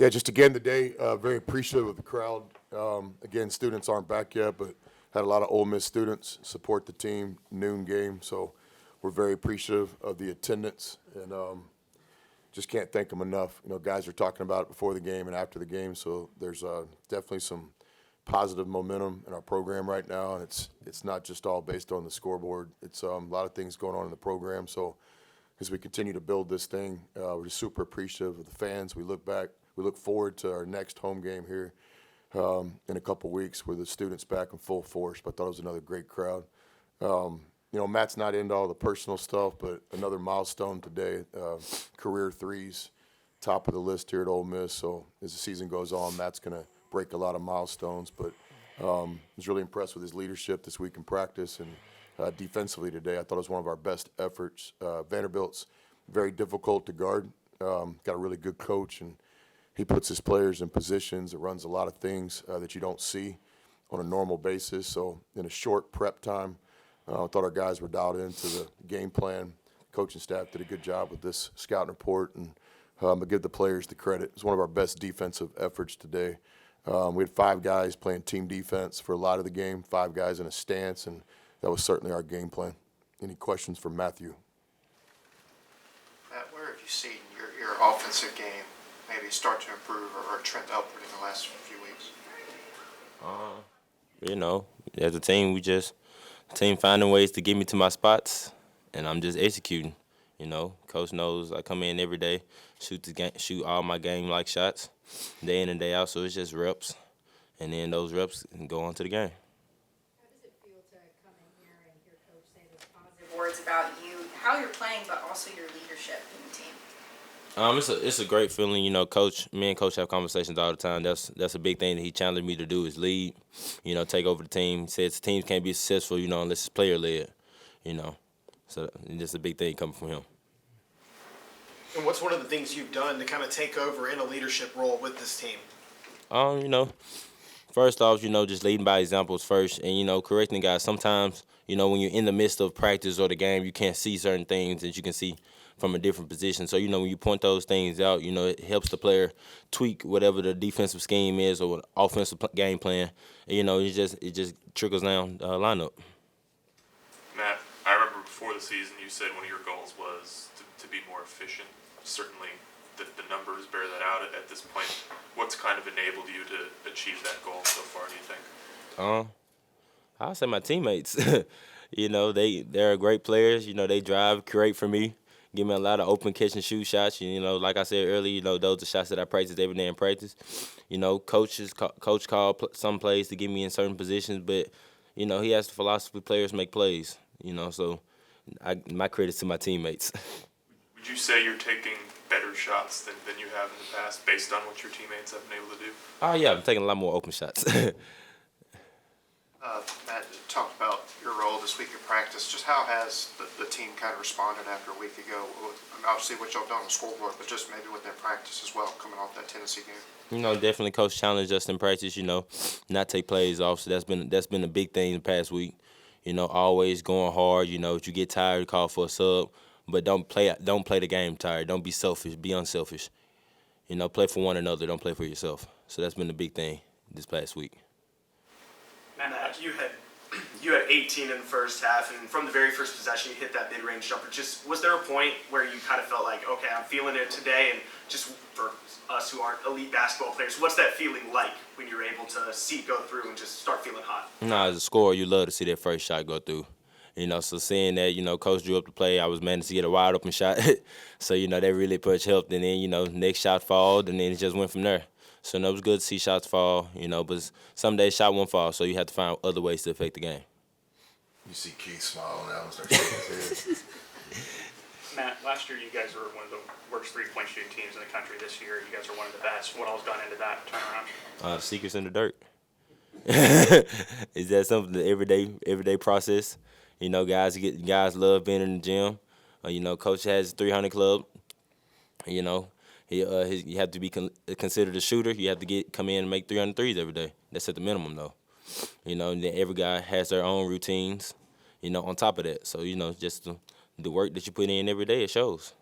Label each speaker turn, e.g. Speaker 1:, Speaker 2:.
Speaker 1: Yeah, just again today, very appreciative of the crowd. Again, students aren't back yet, but had a lot of Ole Miss students support the team, noon game, so we're very appreciative of the attendance, and just can't thank them enough. You know, guys are talking about it before the game and after the game, so there's definitely some positive momentum in our program right now, and it's not just all based on the scoreboard. It's a lot of things going on in the program, so as we continue to build this thing, we're just super appreciative of the fans. We look forward to our next home game here in a couple weeks with the students back in full force. But I thought it was another great crowd. You know, Matt's not into all the personal stuff, but another milestone today, career threes, top of the list here at Ole Miss. So as the season goes on, Matt's going to break a lot of milestones. But I was really impressed with his leadership this week in practice and defensively today. I thought it was one of our best efforts. Vanderbilt's very difficult to guard. Got a really good coach, and he puts his players in positions. It runs a lot of things that you don't see on a normal basis. So in a short prep time, I thought our guys were dialed into the game plan. Coaching staff did a good job with this scouting report, and I give the players the credit. It was one of our best defensive efforts today. We had 5 guys playing team defense for a lot of the game, 5 guys in a stance, and that was certainly our game plan. Any questions for Matthew?
Speaker 2: Matt, where have you seen your offensive game maybe start to improve or trend upward in the last few weeks?
Speaker 3: You know, as a team, team finding ways to get me to my spots, and I'm just executing. You know, coach knows I come in every day, shoot all my game-like shots, day in and day out. So it's just reps, and then those reps can go on to the game.
Speaker 4: How does it feel to come in here and hear Coach say those positive words about you, how you're playing, but also your leadership in the team?
Speaker 3: It's a great feeling, you know. Me and Coach have conversations all the time. That's a big thing that he challenged me to do is lead, you know, take over the team. He says teams can't be successful, you know, unless it's player led, you know. So it's just a big thing coming from him.
Speaker 5: And what's one of the things you've done to kind of take over in a leadership role with this team?
Speaker 3: You know, first off, you know, just leading by examples first, and you know, correcting guys. Sometimes, you know, when you're in the midst of practice or the game, you can't see certain things that you can see from a different position. So, you know, when you point those things out, you know, it helps the player tweak whatever the defensive scheme is or offensive game plan. And, you know, it just trickles down the lineup.
Speaker 6: Matt, I remember before the season you said one of your goals was to be more efficient. Certainly the numbers bear that out at this point. What's kind of enabled you to achieve that goal so far, do you think?
Speaker 3: I'll say my teammates. You know, they're great players. You know, they drive, create for me. Give me a lot of open catch and shoot shots. You know, like I said earlier, you know, those are shots that I practice every day in practice. You know, coach called some plays to get me in certain positions, but, you know, he has the philosophy players make plays, you know, so my credit's to my teammates.
Speaker 6: Would you say you're taking better shots than you have in the past based on what your teammates have been able to do?
Speaker 3: Oh, yeah, I'm taking a lot more open shots.
Speaker 2: Matt, you talked about your role this week in practice. Just how has the team kind of responded after a week ago? I mean, obviously what y'all done on the scoreboard, but just maybe with their practice as well, coming off that Tennessee game.
Speaker 3: You know, definitely coach challenged us in practice, you know, not take plays off. So that's been a big thing the past week. You know, always going hard. You know, if you get tired, call for a sub, but don't play the game tired. Don't be selfish. Be unselfish. You know, play for one another. Don't play for yourself. So that's been the big thing this past week.
Speaker 5: Matt, you had 18 in the first half, and from the very first possession, you hit that mid-range jumper. Just was there a point where you kind of felt like, okay, I'm feeling it today, and just for us who aren't elite basketball players, what's that feeling like when you're able to see it go through and just start feeling hot?
Speaker 3: No, as a scorer, you love to see that first shot go through. You know, so seeing that, you know, coach drew up the play, I was managed to get a wide open shot. So, you know, that really much helped. And then, you know, next shot followed, and then it just went from there. So, no, it was good to see shots fall, you know, but some days shot won't fall, so you have to find other ways to affect the game.
Speaker 1: You see Keith smile now and start shaking his head.
Speaker 7: Matt, last year you guys were one of the worst three-point shooting teams in the country. This year you guys are one of the best. What all's gone into that turnaround?
Speaker 3: The secret's in the dirt. Is that something the everyday process? You know, guys love being in the gym. You know, coach has 300 club. You know, you have to be considered a shooter. You have to come in and make 300 threes every day. That's at the minimum, though. You know, and then every guy has their own routines, you know, on top of that. So, you know, just the work that you put in every day, it shows.